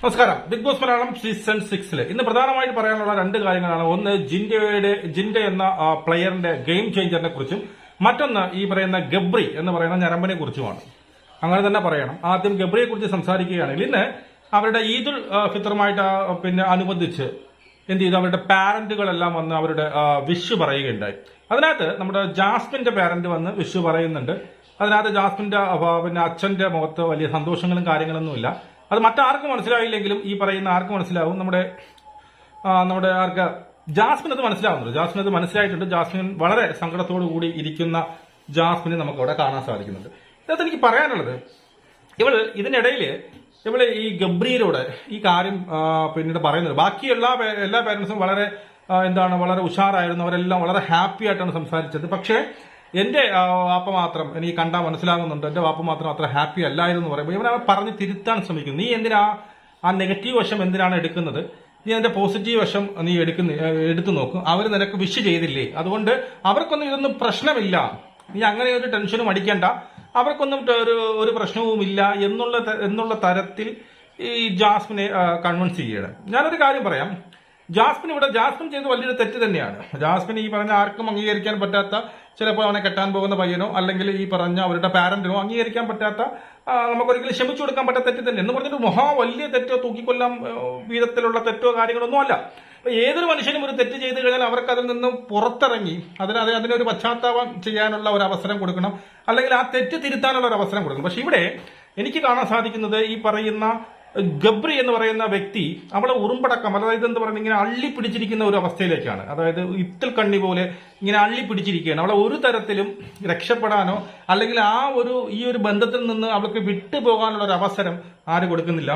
നമസ്കാരം. Big boss Malayalam season 6 ഇന്ന് പ്രധാനമായിട്ട് പറയാനുള്ള രണ്ട് കാര്യങ്ങളാണ്. ഒന്ന് ജിൻഡെ എന്ന പ്ലെയറിന്റെ ഗെയിം ചേഞ്ചറിനെ കുറിച്ചും മറ്റൊന്ന് ഈ പറയുന്ന ഗബ്രി എന്ന് പറയുന്ന ഞരമ്പനെ കുറിച്ചുമാണ്. അങ്ങനെ തന്നെ പറയണം. ആദ്യം ഗബ്രിയെ കുറിച്ച് സംസാരിക്കുകയാണെങ്കിൽ ഇന്ന് അവരുടെ ഈദുൽ ഫിത്തറുമായിട്ട് അനുബന്ധിച്ച് എന്ത് ചെയ്തു, അവരുടെ പാരന്റുകളെല്ലാം വന്ന് അവരുടെ വിഷ് പറയുകയുണ്ടായി. അതിനകത്ത് നമ്മുടെ ജാസ്മിന്റെ പാരന്റ് വന്ന് വിഷ് പറയുന്നുണ്ട്. അതിനകത്ത് ജാസ്മിന്റെ അച്ഛന്റെ മുഖത്ത് വലിയ സന്തോഷങ്ങളും കാര്യങ്ങളൊന്നുമില്ല. അത് മറ്റാർക്കും മനസ്സിലായില്ലെങ്കിലും ഈ പറയുന്ന ആർക്ക് മനസ്സിലാവും, നമ്മുടെ ആർക്ക് ജാസ്മിൻ അത് മനസ്സിലാവുന്നുണ്ട്. ജാസ്മിൻ അത് മനസ്സിലായിട്ടുണ്ട്. ജാസ്മിൻ വളരെ സങ്കടത്തോടു കൂടി ഇരിക്കുന്ന ജാസ്മിനെ നമുക്ക് അവിടെ കാണാൻ സാധിക്കുന്നുണ്ട്. ഇതിനകത്ത് എനിക്ക് പറയാനുള്ളത്, ഇതിനിടയിൽ ഈ ഗബ്രിയിലൂടെ ഈ കാര്യം പിന്നീട് പറയുന്നത്, ബാക്കി എല്ലാ പേരൻസും വളരെ വളരെ ഉഷാറായിരുന്നു. അവരെല്ലാം വളരെ ഹാപ്പി ആയിട്ടാണ് സംസാരിച്ചത്. പക്ഷേ എന്റെ വാപ്പ മാത്രം എനിക്ക് കണ്ടാൽ മനസ്സിലാകുന്നുണ്ട്, എന്റെ വാപ്പ മാത്രം അത്ര ഹാപ്പി അല്ലായിരുന്നു പറയുമ്പോൾ ഇവനെ പറഞ്ഞ് തിരുത്താൻ ശ്രമിക്കുന്നു. നീ എന്തിനാ ആ നെഗറ്റീവ് വശം എന്തിനാണ് എടുക്കുന്നത്? നീ അതിന്റെ പോസിറ്റീവ് വശം നീ എടുത്തു നോക്കും. അവർ നിനക്ക് വിഷ് ചെയ്തില്ലേ, അതുകൊണ്ട് അവർക്കൊന്നും ഇതൊന്നും പ്രശ്നമില്ല, നീ അങ്ങനെ ഒരു ടെൻഷനും അടിക്കണ്ട, അവർക്കൊന്നും ഒരു പ്രശ്നവുമില്ല എന്നുള്ള തരത്തിൽ ഈ ജാസ്മിനെ കൺവിൻസ് ചെയ്യണം. ഞാനൊരു കാര്യം പറയാം, ജാസ്മിൻ ചെയ്ത് വലിയൊരു തെറ്റ് തന്നെയാണ്. ജാസ്മിൻ ഈ പറഞ്ഞ ആർക്കും അംഗീകരിക്കാൻ പറ്റാത്ത, ചിലപ്പോൾ അവനെ കെട്ടാൻ പോകുന്ന പയ്യനോ അല്ലെങ്കിൽ ഈ പറഞ്ഞ അവരുടെ പാരന്റിനോ അംഗീകരിക്കാൻ പറ്റാത്ത, നമുക്കൊരിക്കലും ക്ഷമിച്ചു കൊടുക്കാൻ പറ്റാത്ത തെറ്റ് തന്നെ എന്ന് പറഞ്ഞിട്ട് വലിയ തെറ്റോ തൂക്കിക്കൊല്ലാൻ വിധത്തിലുള്ള തെറ്റോ കാര്യങ്ങളൊന്നും അല്ല. അപ്പൊ ഏതൊരു മനുഷ്യനും ഒരു തെറ്റ് ചെയ്ത് കഴിഞ്ഞാൽ അവർക്ക് അതിൽ നിന്നും പുറത്തിറങ്ങി അതിനൊരു പശ്ചാത്താപം ചെയ്യാനുള്ള ഒരു അവസരം കൊടുക്കണം, അല്ലെങ്കിൽ ആ തെറ്റ് തിരുത്താനുള്ള ഒരു അവസരം കൊടുക്കണം. പക്ഷെ ഇവിടെ എനിക്ക് കാണാൻ സാധിക്കുന്നത് ഈ പറയുന്ന ഗബ്രി എന്ന് പറയുന്ന വ്യക്തി അവളെ ഉറുമ്പടക്കം, അതായത് എന്താ പറയുന്നത്, ഇങ്ങനെ അള്ളി പിടിച്ചിരിക്കുന്ന ഒരു അവസ്ഥയിലേക്കാണ്. അതായത് ഇത്തിൽ കണ്ണി പോലെ ഇങ്ങനെ അള്ളി പിടിച്ചിരിക്കുകയാണ്. അവളെ ഒരു തരത്തിലും രക്ഷപ്പെടാനോ അല്ലെങ്കിൽ ഈ ഒരു ബന്ധത്തിൽ നിന്ന് അവൾക്ക് വിട്ടുപോകാനുള്ള ഒരു അവസരം ആര് കൊടുക്കുന്നില്ല?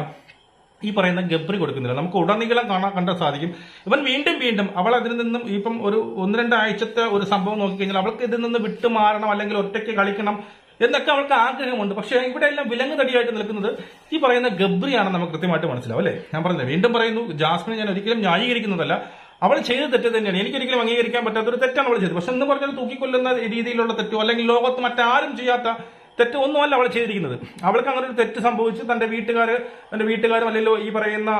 ഈ പറയുന്ന ഗബ്രി കൊടുക്കുന്നില്ല. നമുക്ക് ഉടനീളം കണ്ടാൻ സാധിക്കും. ഇവൻ വീണ്ടും അവൾ അതിൽ നിന്നും ഇപ്പം ഒരു 1-2 ആഴ്ചത്തെ ഒരു സംഭവം നോക്കിക്കഴിഞ്ഞാൽ അവൾക്ക് ഇതിൽ നിന്ന് വിട്ടുമാറണം, അല്ലെങ്കിൽ ഒറ്റയ്ക്ക് കളിക്കണം എന്നൊക്കെ അവൾക്ക് ആഗ്രഹമുണ്ട്. പക്ഷെ ഇവിടെ എല്ലാം വിലങ്ങ് തടിയായിട്ട് നിൽക്കുന്നത് ഈ പറയുന്ന ഗബ്രിയാണെന്ന് നമുക്ക് കൃത്യമായിട്ട് മനസ്സിലാവും, അല്ലേ? ഞാൻ പറഞ്ഞത് വീണ്ടും പറയുന്നു, ജാസ്മിനെ ഞാൻ ഒരിക്കലും ന്യായീകരിക്കുന്നതല്ല. അവൾ ചെയ്ത തെറ്റ് തന്നെയാണ്, എനിക്കൊരിക്കലും അംഗീകരിക്കാൻ പറ്റാത്തൊരു തെറ്റാണ് അവൾ ചെയ്തത്. പക്ഷെ എന്ന് പറഞ്ഞാൽ തൂക്കിക്കൊല്ലുന്ന രീതിയിലുള്ള തെറ്റോ അല്ലെങ്കിൽ ലോകത്ത് മറ്റാരും ചെയ്യാത്ത തെറ്റ് ഒന്നുമല്ല അവൾ ചെയ്തിരിക്കുന്നത്. അവൾക്ക് അങ്ങനെ ഒരു തെറ്റ് സംഭവിച്ച് തന്റെ വീട്ടുകാരും അല്ലെങ്കിൽ ഈ പറയുന്ന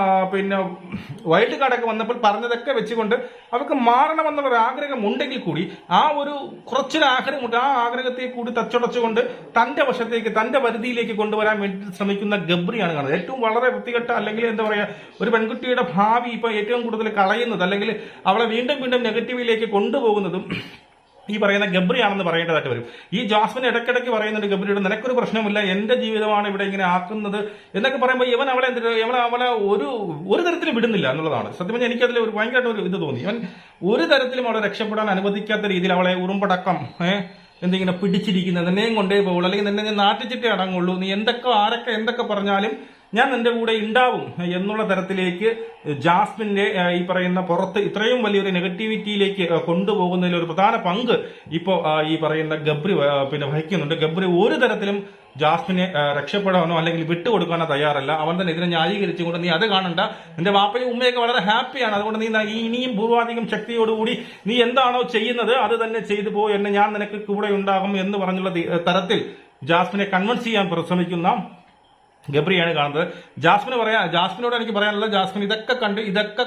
വൈൽഡ് കാർഡൊക്കെ വന്നപ്പോൾ പറഞ്ഞതൊക്കെ വെച്ചുകൊണ്ട് അവൾക്ക് മാറണമെന്നുള്ള ആഗ്രഹം ഉണ്ടെങ്കിൽ കൂടി ആ ഒരു കുറച്ചൊരു ആഗ്രഹമുണ്ട്. ആ ആഗ്രഹത്തെ കൂടി തച്ചുടച്ചുകൊണ്ട് തന്റെ വശത്തേക്ക്, തന്റെ പരിധിയിലേക്ക് കൊണ്ടുവരാൻ വേണ്ടി ശ്രമിക്കുന്ന ഗബ്രിയാണ് കാണുന്നത്. ഏറ്റവും വളരെ വൃത്തികെട്ട, അല്ലെങ്കിൽ എന്താ പറയാ, ഒരു പെൺകുട്ടിയുടെ ഭാവി ഇപ്പൊ ഏറ്റവും കൂടുതൽ കളയുന്നത് അല്ലെങ്കിൽ അവളെ വീണ്ടും നെഗറ്റീവിലേക്ക് കൊണ്ടുപോകുന്നതും ഈ പറയുന്ന ഗബ്രിയാണെന്ന് പറയേണ്ടതായിട്ട് വരും. ഈ ജാസ്മിൻ ഇടയ്ക്കിടയ്ക്ക് പറയുന്നുണ്ട് ഗബ്രിയോട്, നിനക്കൊരു പ്രശ്നമില്ല, എന്റെ ജീവിതമാണ് ഇവിടെ ഇങ്ങനെ ആക്കുന്നത് എന്നൊക്കെ പറയുമ്പോൾ ഇവൻ അവളെ ഒരു തരത്തിലും വിടുന്നില്ല എന്നുള്ളതാണ് സത്യം പറഞ്ഞാൽ. എനിക്കതിൽ ഭയങ്കരമായിട്ട് ഒരു ഇത് തോന്നി. ഇവൻ ഒരു തരത്തിലും അവളെ രക്ഷപ്പെടാൻ അനുവദിക്കാത്ത രീതിയിൽ അവളെ ഉറുമ്പടക്കം എന്തിങ്ങനെ പിടിച്ചിരിക്കുന്നത്, നിന്നെയും കൊണ്ടേ പോകുള്ളൂ, അല്ലെങ്കിൽ നിന്നെ ഞാൻ നാട്ടിച്ചിട്ടേ അടങ്ങുള്ളൂ, നീ ആരൊക്കെ എന്തൊക്കെ പറഞ്ഞാലും ഞാൻ നിന്റെ കൂടെ ഉണ്ടാവും എന്നുള്ള തരത്തിലേക്ക് ജാസ്മിന്റെ ഈ പറയുന്ന പുറത്ത് ഇത്രയും വലിയൊരു നെഗറ്റിവിറ്റിയിലേക്ക് കൊണ്ടുപോകുന്നതിൽ ഒരു പ്രധാന പങ്ക് ഇപ്പോ ഈ പറയുന്ന ഗബ്രി വഹിക്കുന്നുണ്ട്. ഗബ്രി ഒരു തരത്തിലും ജാസ്മിനെ രക്ഷപ്പെടാനോ അല്ലെങ്കിൽ വിട്ടുകൊടുക്കാനോ തയ്യാറല്ല. അവൻ തന്നെ ഇതിനെ ന്യായീകരിച്ചുകൊണ്ട്, നീ അത് കാണണ്ട, നിന്റെ വാപ്പയും ഉമ്മയൊക്കെ വളരെ ഹാപ്പിയാണ്, അതുകൊണ്ട് നീ ഇനിയും പൂർവാധികം ശക്തിയോടുകൂടി നീ എന്താണോ ചെയ്യുന്നത് അത് തന്നെ ചെയ്തു പോ, എന്നെ ഞാൻ നിനക്ക് കൂടെ ഉണ്ടാകും എന്ന് പറഞ്ഞുള്ള തരത്തിൽ ജാസ്മിനെ കൺവിൻസ് ചെയ്യാൻ ശ്രമിക്കുന്ന ഗബ്രിയാണ് കാണുന്നത്. ജാസ്മിനോട് എനിക്ക് പറയാനുള്ളത്, ജാസ്മിൻ ഇതൊക്കെ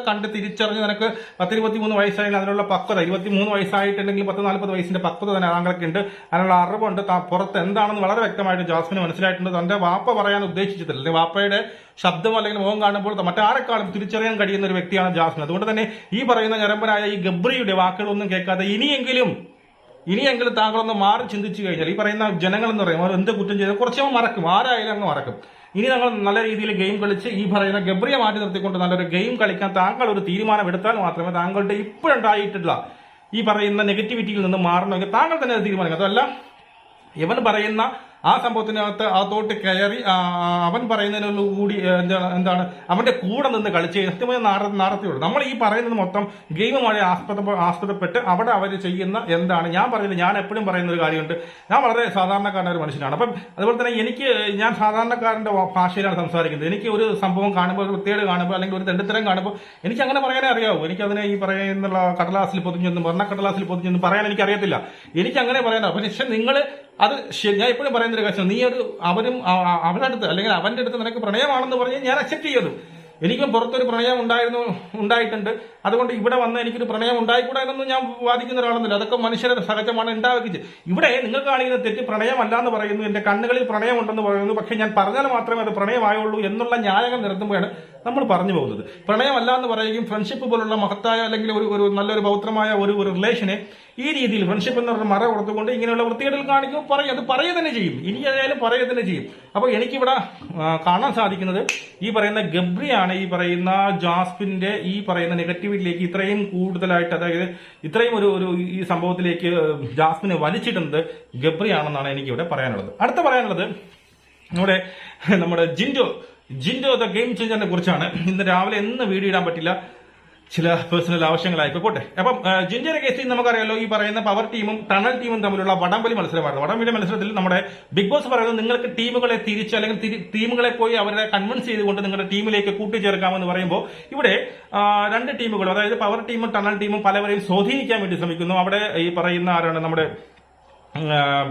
കണ്ട് തിരിച്ചറിഞ്ഞ് നിനക്ക് 10-23 വയസ്സായാലും അതിനുള്ള പക്വത, 23 വയസ്സായിട്ടുണ്ടെങ്കിൽ 10-40 വയസ്സിന്റെ പക്വത തന്നെ താങ്കൾക്ക് ഉണ്ട്, അതിനുള്ള അറിവുണ്ട്, പുറത്ത് എന്താണെന്ന് വളരെ വ്യക്തമായിട്ട് ജാസ്മിന് മനസ്സിലായിട്ടുണ്ട്. തന്റെ വാപ്പ പറയാൻ ഉദ്ദേശിച്ചിട്ടില്ല, അല്ലെങ്കിൽ വാപ്പയുടെ ശബ്ദമോ അല്ലെങ്കിൽ മുഖം കാണുമ്പോൾ മറ്റാരെക്കാളും തിരിച്ചറിയാൻ കഴിയുന്ന ഒരു വ്യക്തിയാണ് ജാസ്മിൻ. അതുകൊണ്ട് തന്നെ ഈ പറയുന്ന ഞരമ്പനായ ഈ ഗബ്രിയുടെ വാക്കുകളൊന്നും കേൾക്കാതെ ഇനിയെങ്കിലും താങ്കളൊന്ന് മാറി ചിന്തിച്ചു കഴിഞ്ഞാൽ, ഈ പറയുന്ന ജനങ്ങൾ എന്ന് പറയുമ്പോൾ അവർ എന്ത് കുറ്റം ചെയ്താൽ കുറച്ചോ മറക്കും, ആരായാലും അങ്ങ് മറക്കും. ഇനി ഞങ്ങൾ നല്ല രീതിയിൽ ഗെയിം കളിച്ച് ഈ പറയുന്ന ഗബ്രിയെ മാറ്റി നിർത്തിക്കൊണ്ട് നല്ലൊരു ഗെയിം കളിക്കാൻ താങ്കൾ ഒരു തീരുമാനം എടുത്താൽ മാത്രമേ താങ്കളുടെ ഇപ്പോഴുണ്ടായിട്ടുള്ള ഈ പറയുന്ന നെഗറ്റിവിറ്റിയിൽ നിന്ന് മാറണമെങ്കിൽ താങ്കൾ തന്നെ അത് തീരുമാനിക്കും. അതല്ല ഇവൻ പറയുന്ന ആ സംഭവത്തിനകത്ത് അകത്തോട്ട് കയറി അവൻ പറയുന്നതിനോടുകൂടി അവന്റെ കൂടെ നിന്ന് കളിച്ച് കൃത്യമായി നടത്തിയുള്ളൂ. നമ്മൾ ഈ പറയുന്നത് മൊത്തം ഗെയിമുമായി ആസ്പദപ്പെട്ട് അവിടെ അവർ ചെയ്യുന്ന ഞാൻ പറയുന്നത്, ഞാൻ എപ്പോഴും പറയുന്ന ഒരു കാര്യമുണ്ട്, ഞാൻ വളരെ സാധാരണക്കാരനായ ഒരു മനുഷ്യനാണ്. അപ്പം അതുപോലെ തന്നെ ഞാൻ സാധാരണക്കാരന്റെ ഭാഷയിലാണ് സംസാരിക്കുന്നത്. എനിക്ക് ഒരു സംഭവം കാണുമ്പോൾ, ഒരു വൃത്തികേട് കാണുമ്പോൾ, അല്ലെങ്കിൽ ഒരു തെണ്ടിത്തരം കാണുമ്പോൾ എനിക്ക് അങ്ങനെ പറയാനേ അറിയാവൂ. എനിക്കതിനെ ഈ പറയുന്നുള്ള കടലാസിൽ പൊതിഞ്ഞൊന്നും വർണ്ണക്കടലാസിൽ പൊതിഞ്ഞൊന്നും പറയാൻ എനിക്കറിയത്തില്ല. എനിക്ക് അങ്ങനെ പറയാനോ. പക്ഷെ നിങ്ങൾ അത് ഞാൻ എപ്പോഴും പറയുന്നൊരു കാര്യം, നീ അവനും അവളുടെ അടുത്ത് അല്ലെങ്കിൽ അവന്റെ അടുത്ത് നിനക്ക് പ്രണയമാണെന്ന് പറഞ്ഞ് ഞാൻ അക്സെപ്റ്റ് ചെയ്തു. എനിക്കും പുറത്തൊരു പ്രണയം ഉണ്ടായിട്ടുണ്ട്. അതുകൊണ്ട് ഇവിടെ വന്ന് എനിക്കൊരു പ്രണയം ഉണ്ടായിക്കൂടാ എന്നൊന്നും ഞാൻ വാദിക്കുന്ന ഒരാളൊന്നുമില്ല. അതൊക്കെ മനുഷ്യരുടെ സഹജമാണ്, ഉണ്ടാവുകയും. ഇവിടെ നിങ്ങൾ കാണിക്കുന്ന തെറ്റ് പ്രണയമല്ല എന്ന് പറയുന്നു, എന്റെ കണ്ണുകളിൽ പ്രണയമുണ്ടെന്ന് പറയുന്നു. പക്ഷെ ഞാൻ പറഞ്ഞാൽ മാത്രമേ അത് പ്രണയമായുള്ളൂ എന്നുള്ള ന്യായങ്ങൾ നിരത്തുമ്പോഴാണ് നമ്മൾ പറഞ്ഞു പോകുന്നത്. പ്രണയമല്ല എന്ന് പറയുകയും ഫ്രണ്ട്ഷിപ്പ് പോലുള്ള മഹത്തായ അല്ലെങ്കിൽ ഒരു നല്ലൊരു പൗത്രമായ ഒരു റിലേഷനെ ഈ രീതിയിൽ ഫ്രണ്ട്ഷിപ്പ് എന്നുള്ള മറ കൊടുത്തുകൊണ്ട് ഇങ്ങനെയുള്ള വൃത്തികേടുകൾ കാണിക്കും, അത് പറയുക തന്നെ ചെയ്യും. ഇനി ഏതായാലും പറയുക തന്നെ ചെയ്യും. അപ്പോൾ എനിക്കിവിടെ കാണാൻ സാധിക്കുന്നത് ഈ പറയുന്ന ഗബ്രിയാണ് ഈ പറയുന്ന ജാസ്മിന്റെ ഈ പറയുന്ന നെഗറ്റിവിറ്റിയിലേക്ക് ഇത്രയും കൂടുതലായിട്ട്, അതായത് ഇത്രയും ഒരു ഈ സംഭവത്തിലേക്ക് ജാസ്മിനെ വലിച്ചിടുന്നത് ഗബ്രിയാണെന്നാണ് എനിക്കിവിടെ പറയാനുള്ളത്. അടുത്ത പറയാനുള്ളത് നമ്മുടെ ജിൻഡോ ദ ഗെയിം ചേഞ്ചറിനെ കുറിച്ചാണ്. ഇന്ന് രാവിലെ വീഡിയോ ഇടാൻ പറ്റില്ല, ചില പേഴ്സണൽ ആവശ്യങ്ങളായി പോട്ടെ. അപ്പം ജിൻഡോയുടെ കേസിൽ നമുക്കറിയാലോ, ഈ പറയുന്ന പവർ ടീമും ടണൽ ടീമും തമ്മിലുള്ള വടംവലി മത്സരമായിരുന്നു. വടംവലി മത്സരത്തിൽ നമ്മുടെ ബിഗ് ബോസ് പറയുന്നത് നിങ്ങൾക്ക് ടീമുകളെ തിരിച്ച് അല്ലെങ്കിൽ ടീമുകളെ പോയി അവരെ കൺവിൻസ് ചെയ്തുകൊണ്ട് നിങ്ങളുടെ ടീമിലേക്ക് കൂട്ടിച്ചേർക്കാമെന്ന് പറയുമ്പോൾ ഇവിടെ രണ്ട് ടീമുകളും, അതായത് പവർ ടീമും ടണൽ ടീമും പലവരെയും സ്വാധീനിക്കാൻ വേണ്ടി ശ്രമിക്കുന്നു. അവിടെ ഈ പറയുന്ന ആരാണ്, നമ്മുടെ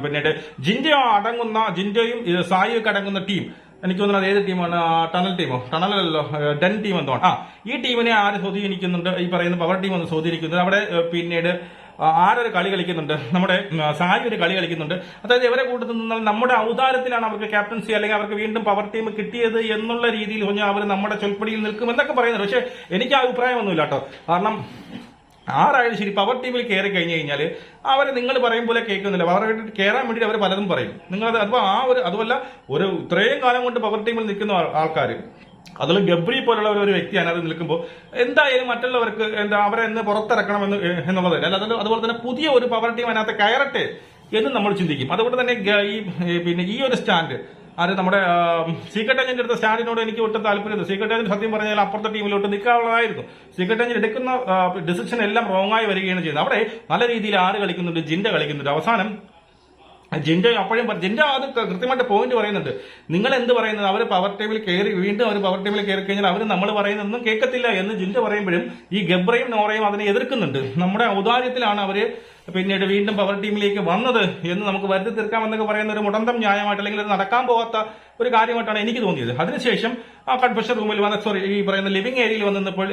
പിന്നീട് ജിൻഡോയും സായിയൊക്കെ അടങ്ങുന്ന ടീം, എനിക്ക് തോന്നുന്നത് ഏത് ടീമാണ്, ടണലല്ലോ ഡെൻ ടീം എന്തോണ്. ഈ ടീമിനെ ആര് സ്വാധീനിക്കുന്നുണ്ട്, ഈ പറയുന്ന പവർ ടീം ഒന്ന് സ്വാധീനിക്കുന്നുണ്ട്. അവിടെ പിന്നീട് ആരൊരു കളി കളിക്കുന്നുണ്ട്, നമ്മുടെ സായി ഒരു കളി കളിക്കുന്നുണ്ട്. അതായത് ഇവരെ കൂട്ടത്തിൽ നിന്നാൽ നമ്മുടെ ഔദാര്യത്തിലാണ് അവർക്ക് ക്യാപ്റ്റൻസി അല്ലെങ്കിൽ അവർക്ക് വീണ്ടും പവർ ടീം കിട്ടിയത് എന്നുള്ള രീതിയിൽ പറഞ്ഞാൽ അവർ നമ്മുടെ ചൊൽപ്പടിയിൽ നിൽക്കും എന്നൊക്കെ പറയുന്നത്. പക്ഷെ എനിക്ക് ആ അഭിപ്രായമൊന്നുമില്ല കേട്ടോ. കാരണം ആരായാലും ശരി പവർ ടീമിൽ കയറി കഴിഞ്ഞു കഴിഞ്ഞാൽ അവരെ നിങ്ങൾ പറയും പോലെ കേൾക്കുന്നില്ല. പവർ കയറാൻ വേണ്ടി അവർ പലതും പറയും. നിങ്ങളത് അതുമല്ല ഇത്രയും കാലം കൊണ്ട് പവർ ടീമിൽ നിൽക്കുന്ന ആൾക്കാർ, അതിൽ ഗബ്രി പോലുള്ള ഒരു വ്യക്തിയാണ് അത് നിൽക്കുമ്പോൾ എന്തായാലും മറ്റുള്ളവർക്ക് അവരെ പുറത്തിറക്കണം എന്നുള്ളതല്ല. അല്ലാതെ അതുപോലെ തന്നെ പുതിയ ഒരു പവർ ടീം അതിനകത്ത് കയറട്ടെ എന്ന് നമ്മൾ ചിന്തിക്കും. അതുകൊണ്ട് തന്നെ ഈ ഒരു സ്റ്റാൻഡ് നമ്മുടെ സീക്രട്ട് ഏജന്റ് എടുത്ത സ്റ്റാൻഡിനോട് എനിക്ക് ഒട്ടും താല്പര്യമില്ല. സീക്രട്ട് ഏജന്റ് സത്യം പറഞ്ഞാൽ അപ്പുറത്തെ ടീമിലോട്ട് നിൽക്കാനുള്ളതായിരുന്നു. സീക്രട്ട് ഏജന്റ് എടുക്കുന്ന ഡിസിഷൻ എല്ലാം റോങ് ആയി വരികയാണ് ചെയ്യുന്നത്. അവിടെ നല്ല രീതിയിൽ ആര് കളിക്കുന്നുണ്ട്, ജിൻഡ കളിക്കുന്നുണ്ട്. അവസാനം ജിൻഡ അപ്പോഴും അത് കൃത്യമായിട്ട് പോയിന്റ് പറയുന്നുണ്ട്. നിങ്ങൾ എന്ത് പറയുന്നത്, അവർ പവർ ടീമിൽ കയറി വീണ്ടും അവർ പവർ ടീമിൽ കയറി കഴിഞ്ഞാൽ അവർ നമ്മൾ പറയുന്നതൊന്നും കേൾക്കത്തില്ല എന്ന് ജിൻഡ പറയുമ്പോഴും ഈ ഗബ്രയും നോറയും അതിനെ എതിർക്കുന്നുണ്ട്. നമ്മുടെ ഔദാര്യത്തിലാണ് അവര് പിന്നീട് വീണ്ടും പവർ ടീമിലേക്ക് വന്നത് എന്ന് നമുക്ക് വരുത്തി തീർക്കാമെന്നൊക്കെ പറയുന്ന ഒരു മുടന്തം ന്യായമായിട്ട് അല്ലെങ്കിൽ അത് നടക്കാൻ പോകാത്ത ഒരു കാര്യമായിട്ടാണ് എനിക്ക് തോന്നിയത്. അതിനുശേഷം ആ കൺഫെഷൻ റൂമിൽ ഈ പറയുന്ന ലിവിംഗ് ഏരിയയിൽ വന്നപ്പോൾ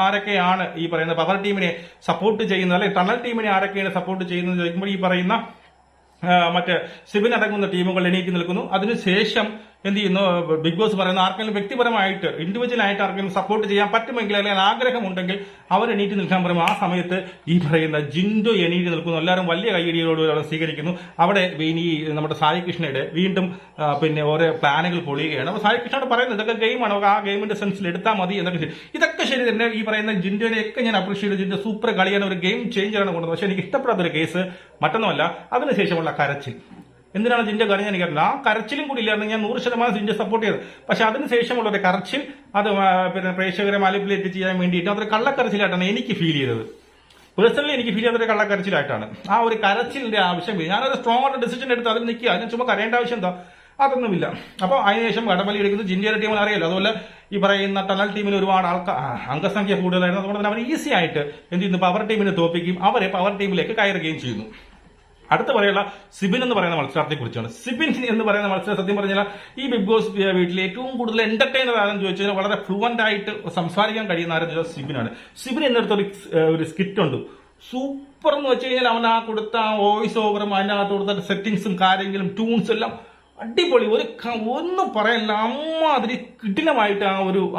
ആരൊക്കെയാണ് ഈ പറയുന്ന പവർ ടീമിനെ സപ്പോർട്ട് ചെയ്യുന്നത് അല്ലെങ്കിൽ ടണൽ ടീമിനെ ആരൊക്കെയാണ് സപ്പോർട്ട് ചെയ്യുന്നത് ചോദിക്കുമ്പോൾ ഈ പറയുന്ന മറ്റേ സിബിൻ അടങ്ങുന്ന ടീമുകൾ എണീറ്റ് നിൽക്കുന്നു. അതിനുശേഷം എന്ത് ചെയ്യുന്നു, ബിഗ് ബോസ് പറയുന്ന ആർക്കെങ്കിലും വ്യക്തിപരമായിട്ട് ഇൻഡിവിജ്വൽ ആയിട്ട് ആർക്കെങ്കിലും സപ്പോർട്ട് ചെയ്യാൻ പറ്റുമെങ്കിൽ അല്ലെങ്കിൽ ആഗ്രഹമുണ്ടെങ്കിൽ അവർ എണീറ്റ് നിൽക്കാൻ പറയുമ്പോൾ ആ സമയത്ത് ഈ പറയുന്ന ജിൻഡോ എണീറ്റ് നിൽക്കുന്നു. എല്ലാവരും വലിയ കൈയടിയോടുകൂടി സ്വീകരിക്കുന്നു. അവിടെ ഇനി നമ്മുടെ സായി കൃഷ്ണയുടെ വീണ്ടും ഓരോ പ്ലാനുകൾ പൊളിയുകയാണ്. അപ്പോൾ സായി കൃഷ്ണയോട് പറയുന്നത് ഇതൊക്കെ ഗെയിമാണ്, ആ ഗെയിമിന്റെ സെൻസിൽ എടുത്താൽ മതി എന്നൊക്കെ. ഇതൊക്കെ ശരി തന്നെ. ഈ പറയുന്ന ജിൻഡോനെയൊക്കെ ഞാൻ അപ്രീഷിയേറ്റ് ചെയ്ത് സൂപ്പർ കളിയാണ്, ഒരു ഗെയിം ചേഞ്ചറാണ് കൊണ്ടുവന്നത്. പക്ഷെ എനിക്ക് ഇഷ്ടപ്പെടാത്തൊരു കേസ് മറ്റൊന്നുമല്ല, അതിനുശേഷമുള്ള കരച്ചിൽ. എന്തിനാണ് ജിൻഡോ കരഞ്ഞ എനിക്കറിയില്ല. ആ കരച്ചിലും കൂടി ഇല്ലായിരുന്നു ഞാൻ 100% ജിൻഡോ സപ്പോർട്ട് ചെയ്തത്. പക്ഷെ അതിനുശേഷമുള്ള ഒരു കരച്ചിൽ അത് പ്രേക്ഷകരെ മാനിപ്പുലേറ്റ് ചെയ്യാൻ വേണ്ടിയിട്ട് അതൊരു കള്ളക്കരച്ചിലായിട്ടാണ് എനിക്ക് ഫീൽ ചെയ്തത്. പേഴ്സണലി എനിക്ക് ഫീൽ ചെയ്തൊരു കള്ളക്കരച്ചിലായിട്ടാണ്. ആ ഒരു കരച്ചിലിന്റെ ആവശ്യമില്ല. ഞാനൊരു സ്ട്രോങ് ആയിട്ട് ഡിസിഷൻ എടുത്ത് അതിൽ നിൽക്കുക, അതിന് ചുമ്മാ കരയേണ്ട ആവശ്യം എന്താ, അതൊന്നുമില്ല. അപ്പോൾ അതിനുശേഷം വടംവലി എടുക്കുന്നത് ജിൻഡോയുടെ ടീമിന് അറിയാലോ. അതുപോലെ ഈ പറയുന്ന ടണൽ ടീമിന് ഒരുപാട് അംഗസംഖ്യ കൂടുതലായിരുന്നു. അതുകൊണ്ട് തന്നെ അവർ ഈസി ആയിട്ട് എന്ത് ചെയ്യുന്നു, പവർ ടീമിനെ തോൽപ്പിക്കുകയും അവരെ പവർ ടീമിലേക്ക് കയറുകയും ചെയ്യുന്നു. അടുത്ത പറയുന്ന സിബിൻ എന്ന് പറയുന്ന മത്സരത്തെ കുറിച്ചാണ്. സിബിൻ എന്ന് പറയുന്ന മത്സരം സത്യം പറഞ്ഞാൽ ഈ ബിഗ് ബോസ് വീട്ടിൽ ഏറ്റവും കൂടുതൽ എന്റർടൈനർ ആരെന്ന് ചോദിച്ചാൽ വളരെ ഫ്ലുവന്റ് ആയിട്ട് സംസാരിക്കാൻ കഴിയുന്ന ആരെന്ന് ചോദിച്ചാൽ സിബിനാണ്. സിബിൻ എന്നിടത്ത് ഒരു സ്കിറ്റ് ഉണ്ട്, സൂപ്പർ എന്ന് വെച്ച് കഴിഞ്ഞാൽ അവൻ ആ കൊടുത്ത വോയിസ് ഓവറും അതിനകത്ത് കൊടുത്ത സെറ്റിംഗ്സും കാര്യങ്ങളും ട്യൂൺസ് എല്ലാം അടിപൊളി. ഒന്നും പറയാനില്ല, അമ്മാതിരി കിടിലമായിട്ട്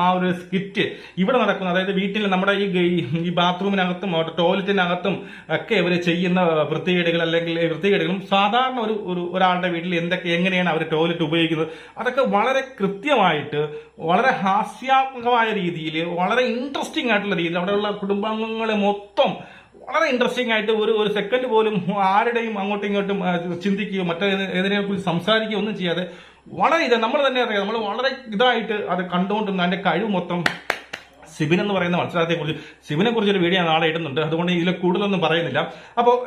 ആ ഒരു സ്കിറ്റ് ഇവിടെ നടക്കുന്നത്. അതായത് വീട്ടിൽ നമ്മുടെ ഈ ബാത്റൂമിനകത്തും ടോയ്ലറ്റിനകത്തും ഒക്കെ ഇവര് ചെയ്യുന്ന വൃത്തികേടുകൾ അല്ലെങ്കിൽ വൃത്തികേടുകളും സാധാരണ ഒരാളുടെ വീട്ടിൽ എങ്ങനെയാണ് അവർ ടോയ്ലറ്റ് ഉപയോഗിക്കുന്നത് അതൊക്കെ വളരെ കൃത്യമായിട്ട് വളരെ ഹാസ്യാത്മകമായ രീതിയിൽ വളരെ ഇൻട്രസ്റ്റിംഗ് ആയിട്ടുള്ള രീതിയിൽ അവിടെയുള്ള കുടുംബാംഗങ്ങളെ മൊത്തം വളരെ ഇൻട്രസ്റ്റിംഗ് ആയിട്ട് ഒരു സെക്കൻഡ് പോലും ആരുടെയും അങ്ങോട്ടും ഇങ്ങോട്ടും ചിന്തിക്കുകയോ മറ്റേതിനെ കുറിച്ച് സംസാരിക്കുകയോ ഒന്നും ചെയ്യാതെ വളരെ നമ്മൾ തന്നെ അറിയാം, നമ്മൾ വളരെ ഇതായിട്ട് അത് കണ്ടുകൊണ്ടിരുന്ന അതിന്റെ കഴിവ് മൊത്തം സിബിൻ എന്ന് പറയുന്ന സിബിനെ കുറിച്ചൊരു വീഡിയോ നാളെ ഇടുന്നുണ്ട്. അതുകൊണ്ട് ഇതിൽ കൂടുതലൊന്നും പറയുന്നില്ല. അപ്പോൾ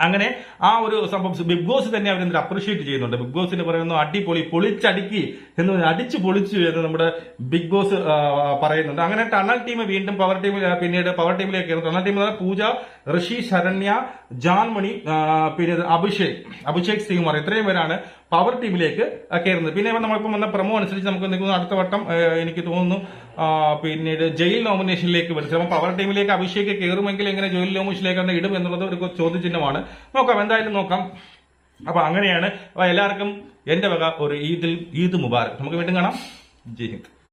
അങ്ങനെ ആ ഒരു സംഭവം ബിഗ് ബോസ് തന്നെ അവരെന്തൊരു അപ്രീഷിയേറ്റ് ചെയ്യുന്നുണ്ട്. ബിഗ് ബോസിന് പറയുന്നു അടിപൊളി, പൊളിച്ചടുക്കി എന്ന് അടിച്ചു പൊളിച്ചു എന്ന് നമ്മുടെ ബിഗ് ബോസ് പറയുന്നുണ്ട്. അങ്ങനെ ടണൽ ടീം വീണ്ടും പിന്നീട് പവർ ടീമിലേക്ക്. ടണൽ ടീം പൂജ, ഋഷി, ശരണ്യ, ജാൻമണി, പിന്നെ അഭിഷേക് ശ്രീകുമാർ ഇത്രയും പേരാണ് പവർ ടീമിലേക്ക് കയറുന്നത്. പിന്നെ നമ്മളിപ്പം വന്ന പ്രമോ അനുസരിച്ച് നമുക്ക് നിൽക്കുന്ന അടുത്ത വട്ടം എനിക്ക് തോന്നുന്നു പിന്നീട് ജയിൽ നോമിനേഷനിലേക്ക് വരും. ചിലപ്പോൾ പവർ ടീമിലേക്ക് അഭിഷേക് കയറുമെങ്കിൽ എങ്ങനെ ജയിൽ നോമിനേഷനിലേക്ക് തന്നെ ഇടും എന്നുള്ളത് ഒരു ചോദ്യചിഹ്നമാണ്. നോക്കാം, എന്തായാലും നോക്കാം. അപ്പൊ അങ്ങനെയാണ്. അപ്പൊ എല്ലാവർക്കും എന്റെ വക ഒരു ഈദ് മുബാറക്. നമുക്ക് വീണ്ടും കാണാം. ജയ് ഹിന്ദ്.